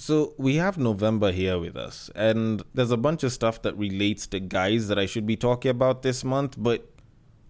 So we have November here with us, and there's a bunch of stuff that relates to guys that I should be talking about this month, but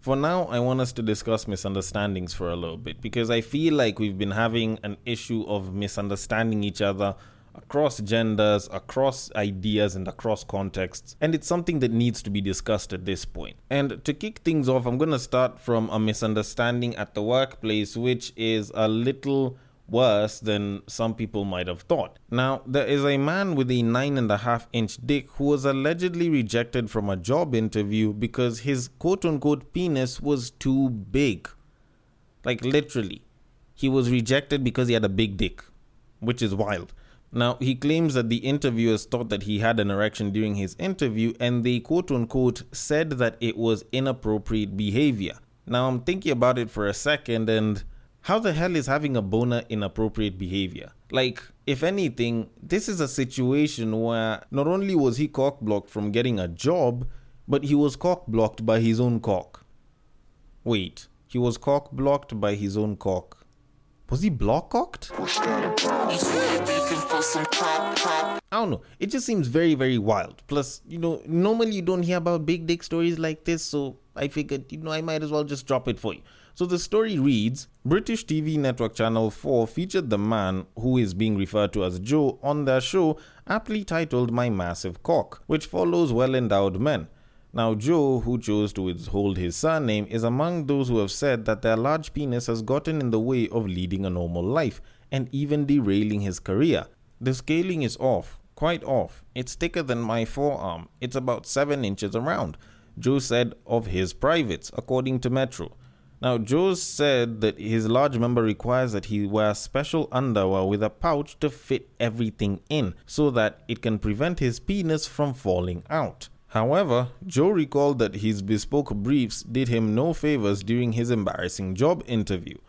for now, I want us to discuss misunderstandings for a little bit, because I feel like we've been having an issue of misunderstanding each other across genders, across ideas, and across contexts, and it's something that needs to be discussed at this point. And to kick things off, I'm going to start from a misunderstanding at the workplace, which is a little worse than some people might have thought. Now, there is a man with a 9.5-inch dick who was allegedly rejected from a job interview because his quote-unquote penis was too big. Like, literally. He was rejected because he had a big dick, which is wild. Now, he claims that the interviewers thought that he had an erection during his interview, and they quote-unquote said that it was inappropriate behavior. Now, I'm thinking about it for a second, and how the hell is having a boner inappropriate behavior? Like, if anything, this is a situation where not only was he cock-blocked from getting a job, but he was cock-blocked by his own cock. Wait, he was cock-blocked by his own cock. Was he block-cocked? I don't know. It just seems very, very wild. Plus, normally you don't hear about big dick stories like this, so I figured, I might as well just drop it for you. So the story reads, British TV network Channel 4 featured the man who is being referred to as Joe on their show, aptly titled My Massive Cock, which follows well-endowed men. Now, Joe, who chose to withhold his surname, is among those who have said that their large penis has gotten in the way of leading a normal life and even derailing his career. The scaling is off, quite off. It's thicker than my forearm. It's about 7 inches around, Joe said of his privates, according to Metro. Now, Joe said that his large member requires that he wear special underwear with a pouch to fit everything in so that it can prevent his penis from falling out. However, Joe recalled that his bespoke briefs did him no favors during his embarrassing job interview.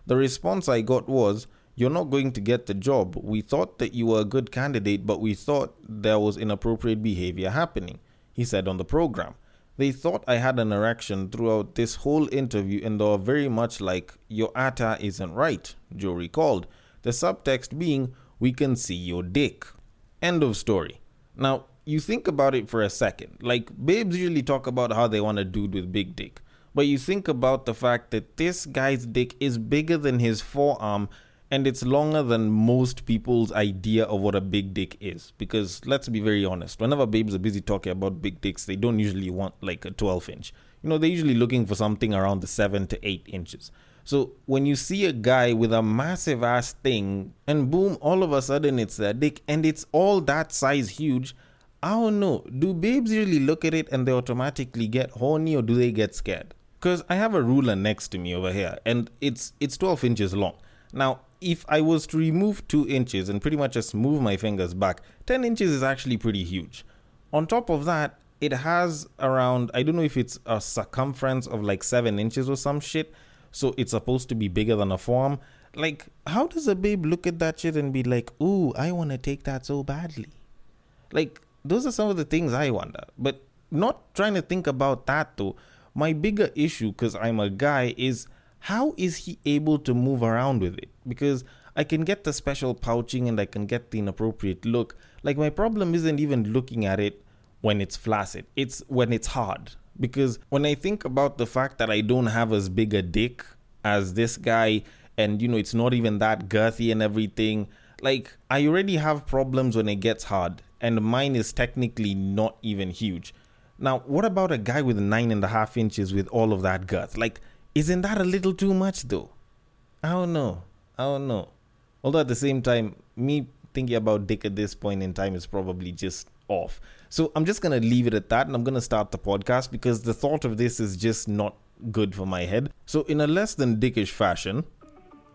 The response I got was, "You're not going to get the job. We thought that you were a good candidate, but we thought there was inappropriate behavior happening," he said on the program. "They thought I had an erection throughout this whole interview, and they were very much like, 'Your atta isn't right,'" Joe recalled. The subtext being, "We can see your dick." End of story. Now, you think about it for a second. Like, babes usually talk about how they want a dude with big dick. But you think about the fact that this guy's dick is bigger than his forearm, and it's longer than most people's idea of what a big dick is. Because let's be very honest, whenever babes are busy talking about big dicks, they don't usually want like a 12-inch. They're usually looking for something around the 7 to 8 inches. So when you see a guy with a massive ass thing, and boom, all of a sudden it's their dick, and it's all that size huge, I don't know, do babes really look at it and they automatically get horny, or do they get scared? Because I have a ruler next to me over here, and it's 12 inches long. Now, if I was to remove 2 inches and pretty much just move my fingers back, 10 inches is actually pretty huge. On top of that, it has around, I don't know if it's a circumference of like 7 inches or some shit, so it's supposed to be bigger than a forearm. Like, how does a babe look at that shit and be like, "Ooh, I want to take that so badly"? Like, those are some of the things I wonder. But not trying to think about that though. My bigger issue, because I'm a guy, is how is he able to move around with it? Because I can get the special pouching and I can get the inappropriate look. Like, my problem isn't even looking at it when it's flaccid. It's when it's hard. Because when I think about the fact that I don't have as big a dick as this guy, and it's not even that girthy and everything, like, I already have problems when it gets hard, and mine is technically not even huge. Now, what about a guy with 9.5 inches with all of that girth? Like, isn't that a little too much though? I don't know. Although at the same time, me thinking about dick at this point in time is probably just off. So I'm just going to leave it at that, and I'm going to start the podcast because the thought of this is just not good for my head. So in a less than dickish fashion,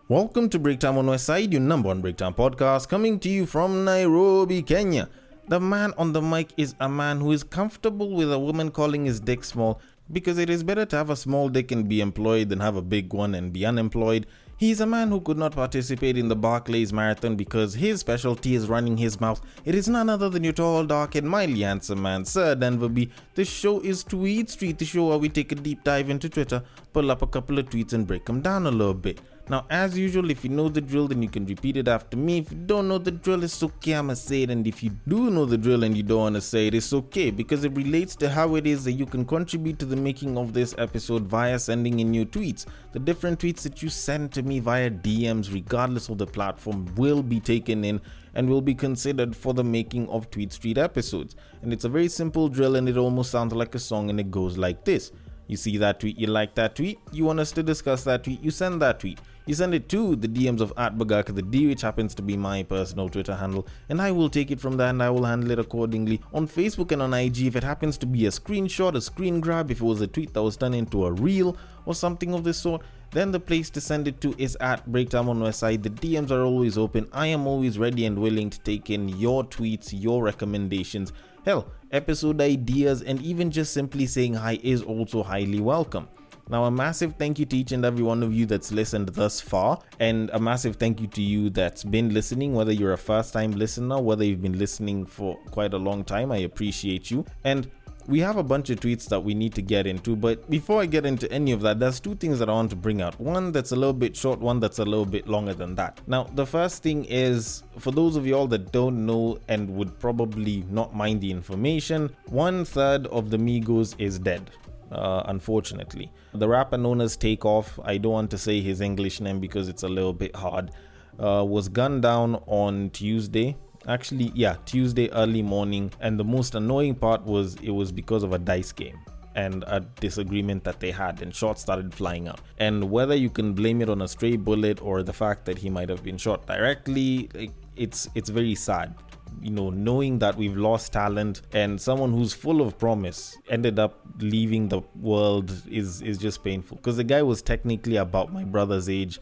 welcome to Breaktime on West Side, your number one breakdown podcast, coming to you from Nairobi, Kenya. The man on the mic is a man who is comfortable with a woman calling his dick small, because it is better to have a small dick and be employed than have a big one and be unemployed. He's a man who could not participate in the Barclays Marathon because his specialty is running his mouth. It is none other than your tall, dark, and mildly handsome man, Sir Denver B. The show is Tweetstreet, the show where we take a deep dive into Twitter, pull up a couple of tweets and break them down a little bit. Now, as usual, if you know the drill, then you can repeat it after me. If you don't know the drill, it's okay, I'ma say it. And if you do know the drill and you don't want to say it, it's okay, because it relates to how it is that you can contribute to the making of this episode via sending in your tweets. The different tweets that you send to me via DMs, regardless of the platform, will be taken in and will be considered for the making of Tweetstreet episodes. And it's a very simple drill, and it almost sounds like a song, and it goes like this. You see that tweet, you like that tweet, you want us to discuss that tweet, you send that tweet. You send it to the DMs of @BagakaTheD, which happens to be my personal Twitter handle, and I will take it from there and I will handle it accordingly. On Facebook and on IG, if it happens to be a screenshot, a screen grab, if it was a tweet that was turned into a reel or something of this sort, then the place to send it to is @Breaktime on Westside. The DMs are always open. I am always ready and willing to take in your tweets, your recommendations, hell, episode ideas, and even just simply saying hi is also highly welcome. Now, a massive thank you to each and every one of you that's listened thus far, and a massive thank you to you that's been listening, whether you're a first-time listener, whether you've been listening for quite a long time. I appreciate you. And we have a bunch of tweets that we need to get into, but before I get into any of that, there's two things that I want to bring out. One that's a little bit short, one that's a little bit longer than that. Now, the first thing is, for those of y'all that don't know and would probably not mind the information, 1/3 of the Migos is dead. Unfortunately, the rapper known as Takeoff, I don't want to say his English name because it's a little bit hard, was gunned down on Tuesday. Actually, yeah, Tuesday early morning. And the most annoying part was it was because of a dice game and a disagreement that they had, and shots started flying out. And whether you can blame it on a stray bullet or the fact that he might have been shot directly, it's very sad. You know, knowing that we've lost talent and someone who's full of promise ended up leaving the world is just painful, because the guy was technically about my brother's age,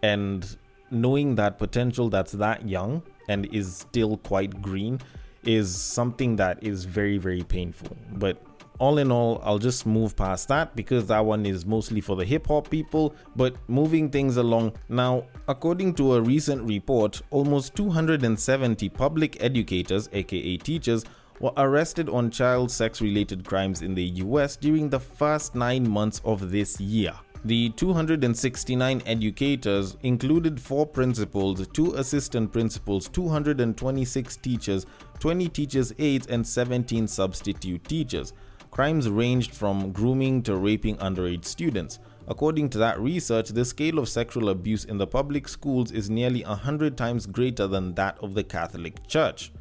and knowing that potential that's that young and is still quite green is something that is very, very painful. But all in all, I'll just move past that because that one is mostly for the hip hop people. But moving things along now, according to a recent report, almost 270 public educators, aka teachers, were arrested on child sex related crimes in the US during the first 9 months of this year. The 269 educators included 4 principals, 2 assistant principals, 226 teachers, 20 teachers' aides, and 17 substitute teachers. Crimes ranged from grooming to raping underage students. According to that research, the scale of sexual abuse in the public schools is nearly 100 times greater than that of the Catholic Church.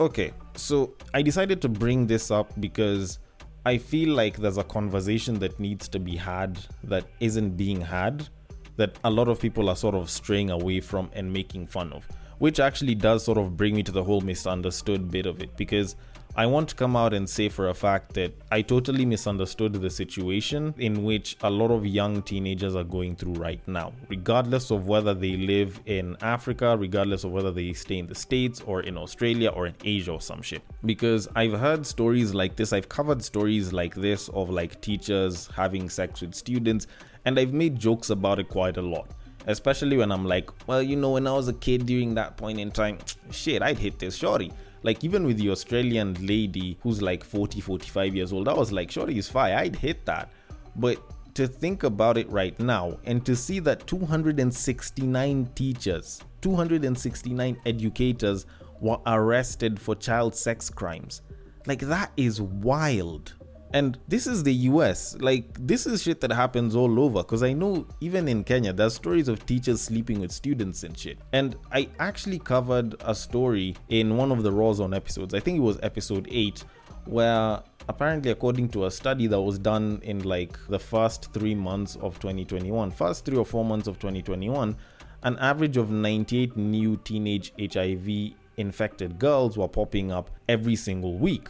Okay, so I decided to bring this up because I feel like there's a conversation that needs to be had that isn't being had, that a lot of people are sort of straying away from and making fun of, which actually does sort of bring me to the whole misunderstood bit of it, because I want to come out and say for a fact that I totally misunderstood the situation in which a lot of young teenagers are going through right now, regardless of whether they live in Africa, regardless of whether they stay in the States or in Australia or in Asia or some shit. Because I've heard stories like this, I've covered stories like this of like teachers having sex with students, and I've made jokes about it quite a lot. Especially when I'm like, well, you know, when I was a kid during that point in time, shit, I'd hit this shorty. Like, even with the Australian lady who's like 40, 45 years old, I was like, shorty is fine, I'd hit that. But to think about it right now and to see that 269 teachers, 269 educators were arrested for child sex crimes, like, that is wild. And this is the US. Like, this is shit that happens all over, because I know even in Kenya there's stories of teachers sleeping with students and shit. And I actually covered a story in one of the Raw Zone episodes, I think it was episode 8, where apparently, according to a study that was done in like the first 3 months of 2021, first 3 or 4 months of 2021, an average of 98 new teenage HIV infected girls were popping up every single week.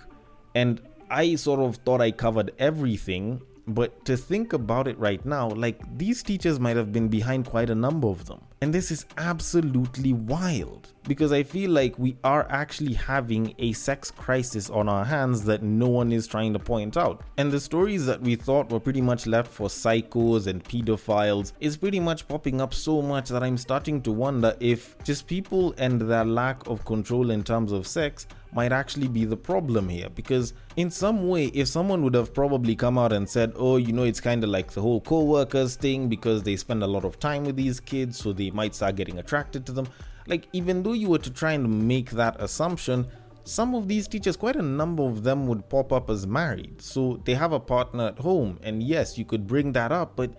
And I sort of thought I covered everything, but to think about it right now, like, these teachers might have been behind quite a number of them. And this is absolutely wild, because I feel like we are actually having a sex crisis on our hands that no one is trying to point out. And the stories that we thought were pretty much left for psychos and pedophiles is pretty much popping up so much that I'm starting to wonder if just people and their lack of control in terms of sex might actually be the problem here. Because in some way, if someone would have probably come out and said, oh, it's kind of like the whole co-workers thing, because they spend a lot of time with these kids, so they might start getting attracted to them. Like, even though you were to try and make that assumption, some of these teachers, quite a number of them, would pop up as married. So they have a partner at home. And yes, you could bring that up, but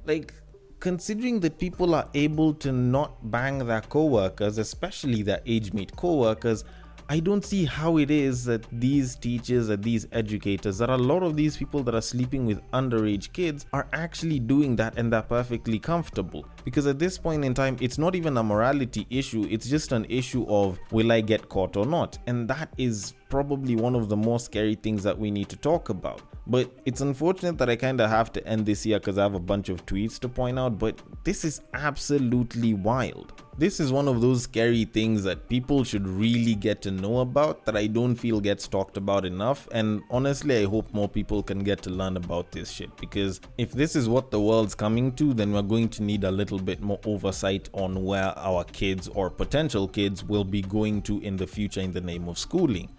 like, considering that people are able to not bang their co-workers, especially their age-mate co-workers, I don't see how it is that these teachers and these educators, that a lot of these people that are sleeping with underage kids are actually doing that and they're perfectly comfortable. Because at this point in time, it's not even a morality issue, it's just an issue of, will I get caught or not? And that is probably one of the more scary things that we need to talk about. But it's unfortunate that I kind of have to end this here because I have a bunch of tweets to point out, but this is absolutely wild. This is one of those scary things that people should really get to know about that I don't feel gets talked about enough. And honestly, I hope more people can get to learn about this shit, because if this is what the world's coming to, then we're going to need a little bit more oversight on where our kids or potential kids will be going to in the future in the name of schooling.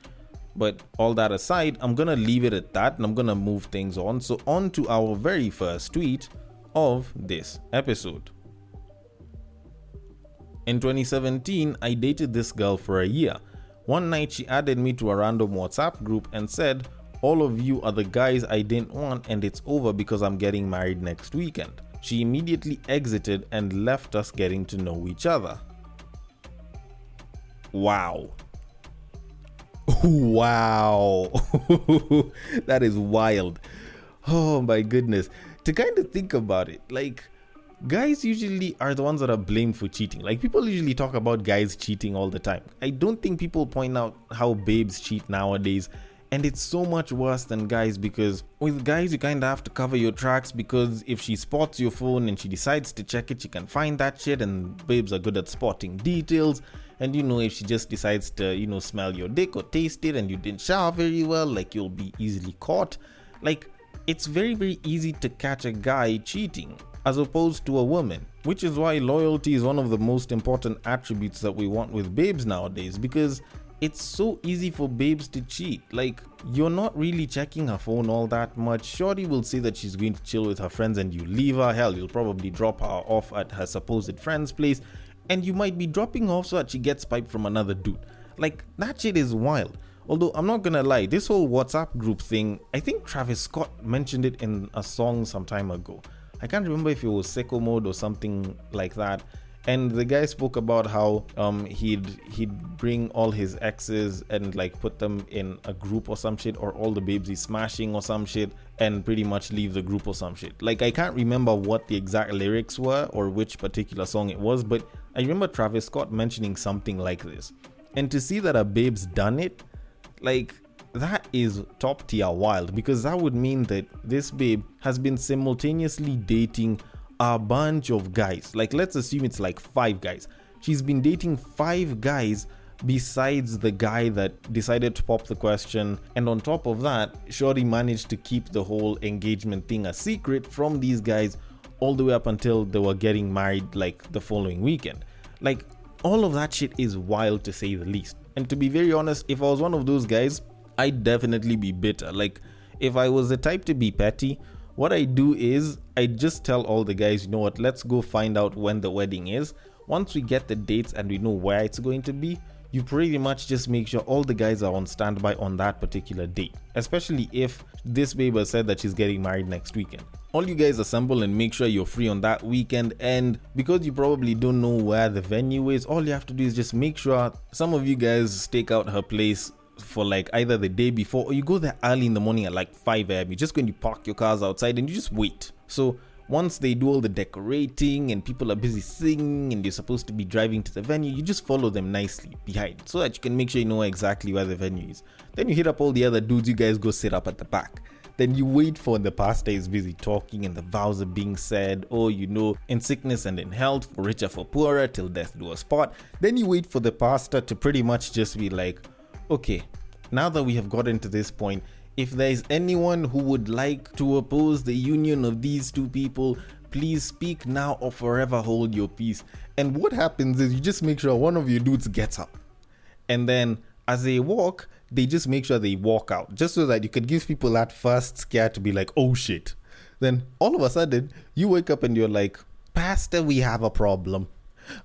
But all that aside, I'm gonna leave it at that and I'm gonna move things on. So on to our very first tweet of this episode. In 2017, I dated this girl for a year. One night she added me to a random WhatsApp group and said, all of you are the guys I didn't want and it's over because I'm getting married next weekend. She immediately exited and left us getting to know each other. Wow. Wow. That is wild. Oh my goodness. To kind of think about it, like, guys usually are the ones that are blamed for cheating. Like, people usually talk about guys cheating all the time. I don't think people point out how babes cheat nowadays. And it's so much worse than guys, because with guys you kind of have to cover your tracks, because if she spots your phone and she decides to check it, she can find that shit, and babes are good at spotting details. And if she just decides to smell your dick or taste it and you didn't shower very well, like, you'll be easily caught. Like, it's very, very easy to catch a guy cheating as opposed to a woman, which is why loyalty is one of the most important attributes that we want with babes nowadays, because it's so easy for babes to cheat. Like, you're not really checking her phone all that much. Shorty will say that she's going to chill with her friends and you leave her. Hell, you'll probably drop her off at her supposed friend's place, and you might be dropping her off so that she gets piped from another dude. Like, that shit is wild. Although, I'm not gonna lie, this whole WhatsApp group thing, I think Travis Scott mentioned it in a song some time ago. I can't remember if it was Sicko Mode or something like that. And the guy spoke about how he'd bring all his exes and like put them in a group or some shit, or all the babes he's smashing or some shit, and pretty much leave the group or some shit. Like, I can't remember what the exact lyrics were or which particular song it was, but I remember Travis Scott mentioning something like this. And to see that a babe's done it, like, that is top tier wild, because that would mean that this babe has been simultaneously dating a bunch of guys. Like, let's assume it's like 5 guys. She's been dating 5 guys besides the guy that decided to pop the question. And on top of that, Shorty managed to keep the whole engagement thing a secret from these guys all the way up until they were getting married like the following weekend. Like, all of that shit is wild, to say the least. And to be very honest, if I was one of those guys, I'd definitely be bitter. Like, if I was the type to be petty, what I do is I just tell all the guys, you know what, let's go find out when the wedding is. Once we get the dates and we know where it's going to be, you pretty much just make sure all the guys are on standby on that particular date, especially if this babe has said that she's getting married next weekend. All you guys assemble and make sure you're free on that weekend, and because you probably don't know where the venue is, all you have to do is just make sure some of you guys stake out her place for like either the day before, or you go there early in the morning at like 5 a.m. You're just going to park your cars outside and you just wait. So once they do all the decorating and people are busy singing and you're supposed to be driving to the venue, you just follow them nicely behind so that you can make sure you know exactly where the venue is. Then you hit up all the other dudes, you guys go sit up at the back. Then you wait for the pastor is busy talking and the vows are being said, in sickness and in health, for richer, for poorer, till death do us part. Then you wait for the pastor to pretty much just be like, okay, now that we have gotten to this point, if there is anyone who would like to oppose the union of these two people, please speak now or forever hold your peace. And what happens is you just make sure one of your dudes gets up. And then as they walk, they just make sure they walk out, just so that you could give people that first scare to be like, oh shit. Then all of a sudden, you wake up and you're like, Pastor, we have a problem.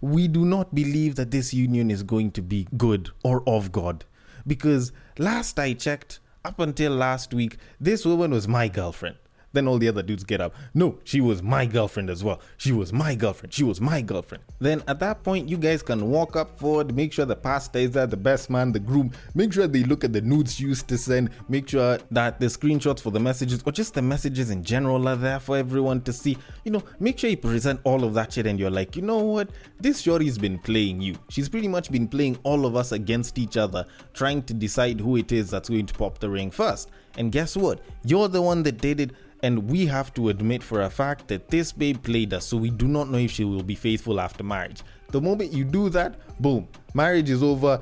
We do not believe that this union is going to be good or of God. Because last I checked, up until last week, this woman was my girlfriend. Then all the other dudes get up. No, she was my girlfriend as well. She was my girlfriend. She was my girlfriend. Then at that point, you guys can walk up forward, make sure the pastor is there, the best man, the groom. Make sure they look at the nudes you used to send. Make sure that the screenshots for the messages or just the messages in general are there for everyone to see. Make sure you present all of that shit and you're like, you know what? This shorty's been playing you. She's pretty much been playing all of us against each other, trying to decide who it is that's going to pop the ring first. And guess what? You're the one that did it. And we have to admit for a fact that this babe played us, so we do not know if she will be faithful after marriage. The moment you do that, boom, marriage is over.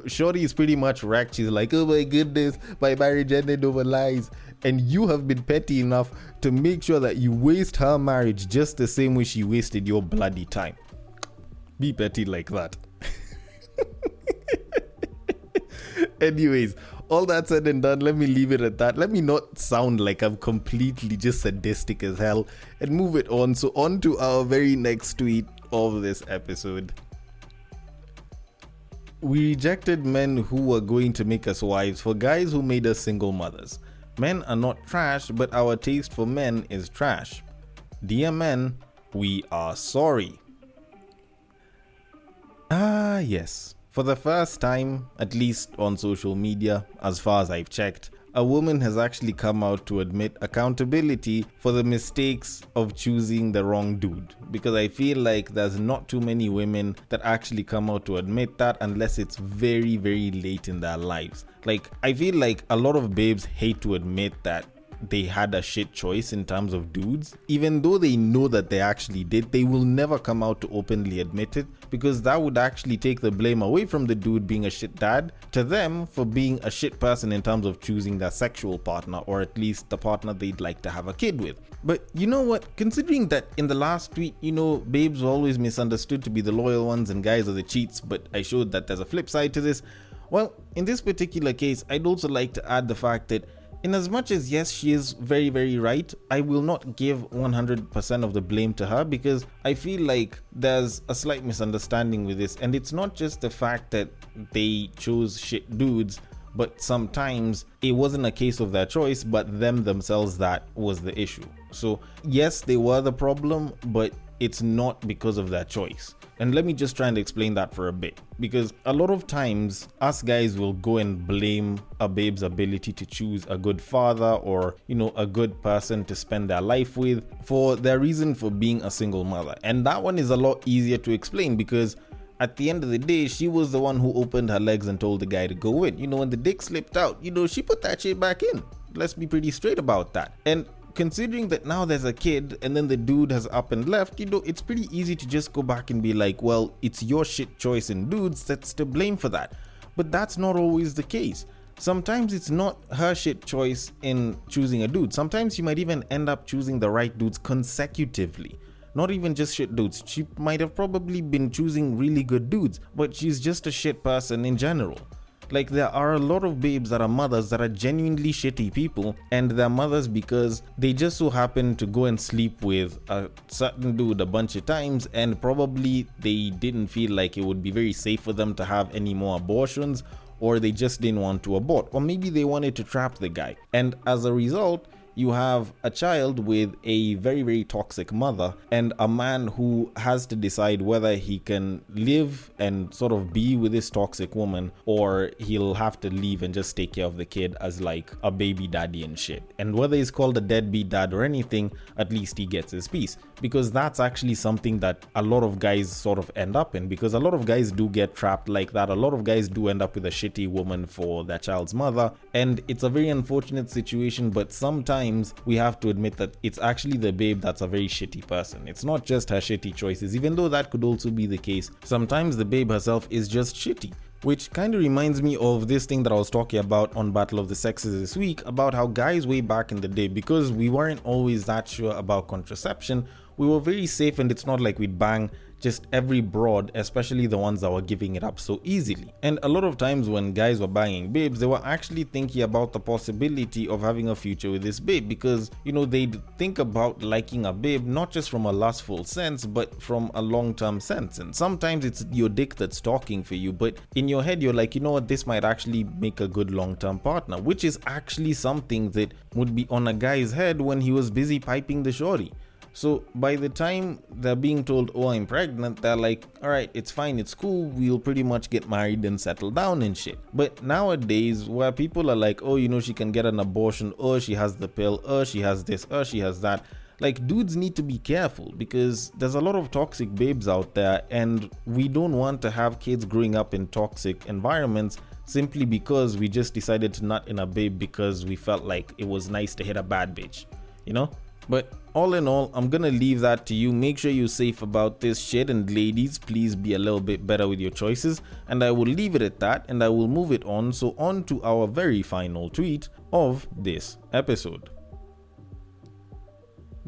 Shorty is pretty much wrecked. She's like, oh my goodness, my marriage ended over lies. And you have been petty enough to make sure that you waste her marriage just the same way she wasted your bloody time. Be petty like that. Anyways, all that said and done, let me leave it at that. Let me not sound like I'm completely just sadistic as hell and move it on. So on to our very next tweet of this episode. We rejected men who were going to make us wives for guys who made us single mothers. Men are not trash, but our taste for men is trash. Dear men, we are sorry. Yes. For the first time, at least on social media, as far as I've checked, a woman has actually come out to admit accountability for the mistakes of choosing the wrong dude. Because I feel like there's not too many women that actually come out to admit that unless it's very, very late in their lives. Like, I feel like a lot of babes hate to admit that they had a shit choice in terms of dudes. Even though they know that they actually did, they will never come out to openly admit it, because that would actually take the blame away from the dude being a shit dad to them for being a shit person in terms of choosing their sexual partner, or at least the partner they'd like to have a kid with. But you know what, considering that in the last tweet, babes were always misunderstood to be the loyal ones and guys are the cheats, but I showed that there's a flip side to this. Well, in this particular case, I'd also like to add the fact that in as much as yes, she is very, very right, I will not give 100% of the blame to her, because I feel like there's a slight misunderstanding with this. And it's not just the fact that they chose shit dudes, but sometimes it wasn't a case of their choice, but them themselves that was the issue. So yes, they were the problem, but it's not because of their choice. And let me just try and explain that for a bit, because a lot of times us guys will go and blame a babe's ability to choose a good father or, a good person to spend their life with for their reason for being a single mother. And that one is a lot easier to explain, because at the end of the day, she was the one who opened her legs and told the guy to go in. When the dick slipped out, she put that shit back in. Let's be pretty straight about that. And considering that now there's a kid and then the dude has up and left, it's pretty easy to just go back and be like, well, it's your shit choice in dudes that's to blame for that. But that's not always the case. Sometimes it's not her shit choice in choosing a dude. Sometimes she might even end up choosing the right dudes consecutively. Not even just shit dudes. She might have probably been choosing really good dudes, but she's just a shit person in general. Like, there are a lot of babes that are mothers that are genuinely shitty people, and they're mothers because they just so happen to go and sleep with a certain dude a bunch of times, and probably they didn't feel like it would be very safe for them to have any more abortions, or they just didn't want to abort, or maybe they wanted to trap the guy. And as a result, you have a child with a very, very toxic mother and a man who has to decide whether he can live and sort of be with this toxic woman, or he'll have to leave and just take care of the kid as like a baby daddy and shit. And whether he's called a deadbeat dad or anything, at least he gets his piece, because that's actually something that a lot of guys sort of end up in, because a lot of guys do get trapped like that. A lot of guys do end up with a shitty woman for their child's mother, and it's a very unfortunate situation. But sometimes we have to admit that it's actually the babe that's a very shitty person. It's not just her shitty choices, even though that could also be the case. Sometimes the babe herself is just shitty. Which kind of reminds me of this thing that I was talking about on Battle of the Sexes this week, about how guys way back in the day, because we weren't always that sure about contraception, we were very safe, and it's not like we'd bang just every broad, especially the ones that were giving it up so easily. And a lot of times when guys were banging babes, they were actually thinking about the possibility of having a future with this babe, because they'd think about liking a babe not just from a lustful sense, but from a long-term sense. And sometimes it's your dick that's talking for you, but in your head you're like, you know what, this might actually make a good long-term partner, which is actually something that would be on a guy's head when he was busy piping the shorty. So by the time they're being told, oh, I'm pregnant, they're like, all right, it's fine, it's cool, we'll pretty much get married and settle down and shit. But nowadays, where people are like, oh, she can get an abortion, oh, she has the pill, oh, she has this, oh, she has that. Like, dudes need to be careful, because there's a lot of toxic babes out there, and we don't want to have kids growing up in toxic environments simply because we just decided to nut in a babe because we felt like it was nice to hit a bad bitch, But all in all, I'm gonna leave that to you. Make sure you're safe about this shit, and ladies, please be a little bit better with your choices. And I will leave it at that, and I will move it on. So on to our very final tweet of this episode.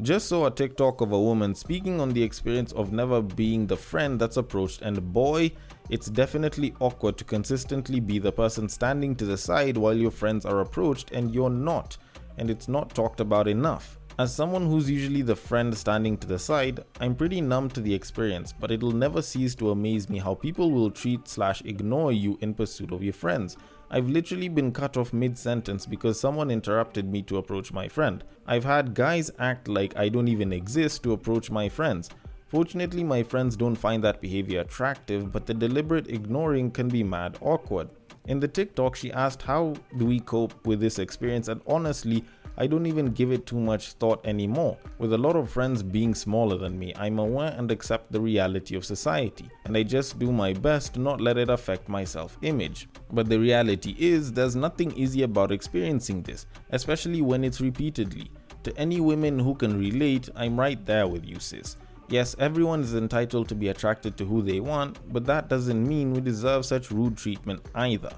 Just saw a TikTok of a woman speaking on the experience of never being the friend that's approached, and boy, it's definitely awkward to consistently be the person standing to the side while your friends are approached and you're not, and it's not talked about enough. As someone who's usually the friend standing to the side, I'm pretty numb to the experience, but it'll never cease to amaze me how people will treat/ignore you in pursuit of your friends. I've literally been cut off mid-sentence because someone interrupted me to approach my friend. I've had guys act like I don't even exist to approach my friends. Fortunately, my friends don't find that behavior attractive, but the deliberate ignoring can be mad awkward. In the TikTok, she asked, how do we cope with this experience? And honestly, I don't even give it too much thought anymore. With a lot of friends being smaller than me, I'm aware and accept the reality of society, and I just do my best to not let it affect my self-image. But the reality is, there's nothing easy about experiencing this, especially when it's repeatedly. To any women who can relate, I'm right there with you, sis. Yes, everyone is entitled to be attracted to who they want, but that doesn't mean we deserve such rude treatment either.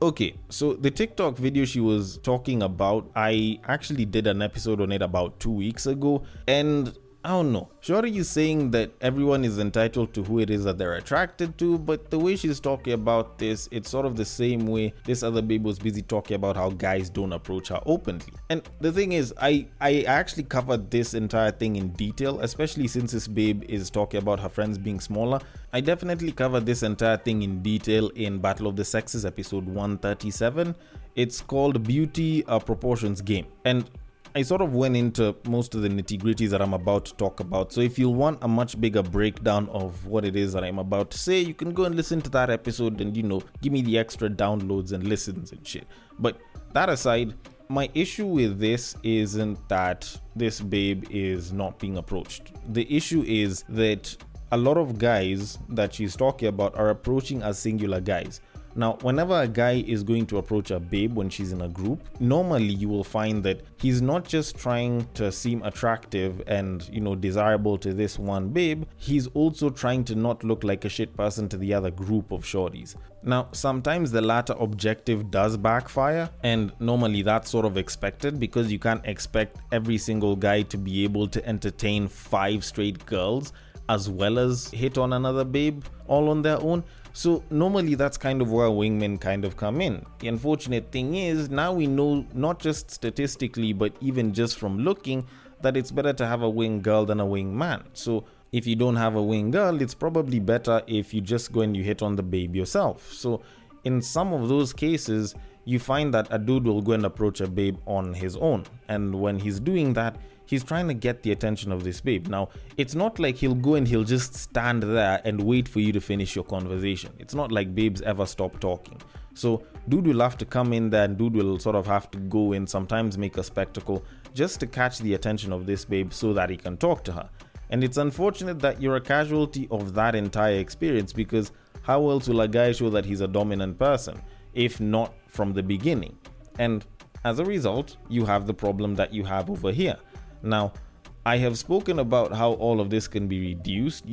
Okay, so the TikTok video she was talking about, I actually did an episode on it about 2 weeks ago, and I don't know. Shorty is saying that everyone is entitled to who it is that they're attracted to, but the way she's talking about this, it's sort of the same way this other babe was busy talking about how guys don't approach her openly. And the thing is, I actually covered this entire thing in detail, especially since this babe is talking about her friends being smaller. I definitely covered this entire thing in detail in Battle of the Sexes episode 137. It's called Beauty Proportions Game. And I sort of went into most of the nitty-gritties that I'm about to talk about. So if you want a much bigger breakdown of what it is that I'm about to say, you can go and listen to that episode and, give me the extra downloads and listens and shit. But that aside, my issue with this isn't that this babe is not being approached. The issue is that a lot of guys that she's talking about are approaching as singular guys. Now, whenever a guy is going to approach a babe when she's in a group, normally you will find that he's not just trying to seem attractive and, desirable to this one babe, he's also trying to not look like a shit person to the other group of shorties. Now, sometimes the latter objective does backfire, and normally that's sort of expected because you can't expect every single guy to be able to entertain 5 straight girls as well as hit on another babe all on their own. So normally that's kind of where wingmen kind of come in. The unfortunate thing is, now we know, not just statistically but even just from looking, that it's better to have a wing girl than a wing man. So if you don't have a wing girl, it's probably better if you just go and you hit on the babe yourself. So in some of those cases, you find that a dude will go and approach a babe on his own, and when he's doing that, he's trying to get the attention of this babe. Now, it's not like he'll go and he'll just stand there and wait for you to finish your conversation. It's not like babes ever stop talking. So dude will have to come in there, and dude will sort of have to go in, sometimes make a spectacle, just to catch the attention of this babe so that he can talk to her. And it's unfortunate that you're a casualty of that entire experience, because how else will a guy show that he's a dominant person if not from the beginning? And as a result, you have the problem that you have over here. Now, I have spoken about how all of this can be reduced,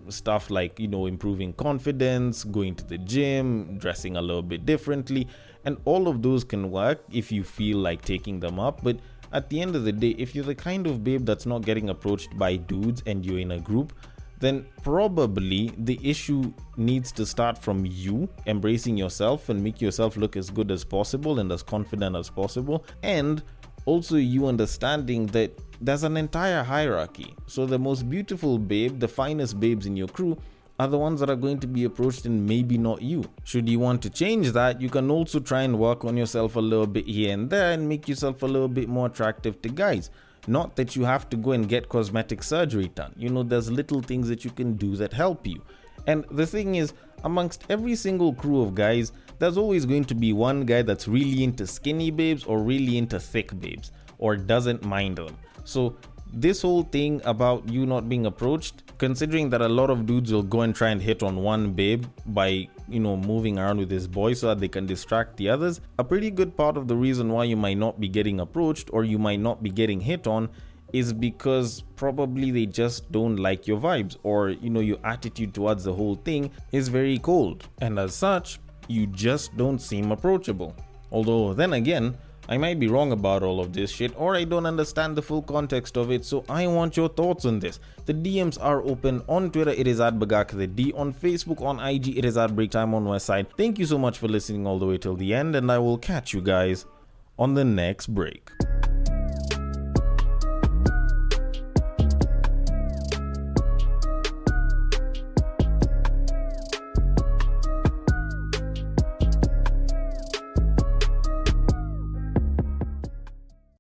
stuff like, improving confidence, going to the gym, dressing a little bit differently, and all of those can work if you feel like taking them up. But at the end of the day, if you're the kind of babe that's not getting approached by dudes and you're in a group, then probably the issue needs to start from you embracing yourself and make yourself look as good as possible and as confident as possible, and also you understanding that there's an entire hierarchy. So the most beautiful babe, the finest babes in your crew, are the ones that are going to be approached and maybe not you. Should you want to change that, you can also try and work on yourself a little bit here and there and make yourself a little bit more attractive to guys. Not that you have to go and get cosmetic surgery done. There's little things that you can do that help you. And the thing is, amongst every single crew of guys, there's always going to be one guy that's really into skinny babes or really into thick babes, or doesn't mind them. So this whole thing about you not being approached, considering that a lot of dudes will go and try and hit on one babe by moving around with this boy so that they can distract the others, a pretty good part of the reason why you might not be getting approached or you might not be getting hit on is because probably they just don't like your vibes, or your attitude towards the whole thing is very cold, and as such you just don't seem approachable. Although then again, I might be wrong about all of this shit, or I don't understand the full context of it, so I want your thoughts on this. The DMs are open. On Twitter, it is at BagakaTheD. On Facebook, on IG, it is at BreakTime on Westside. Thank you so much for listening all the way till the end, and I will catch you guys on the next break.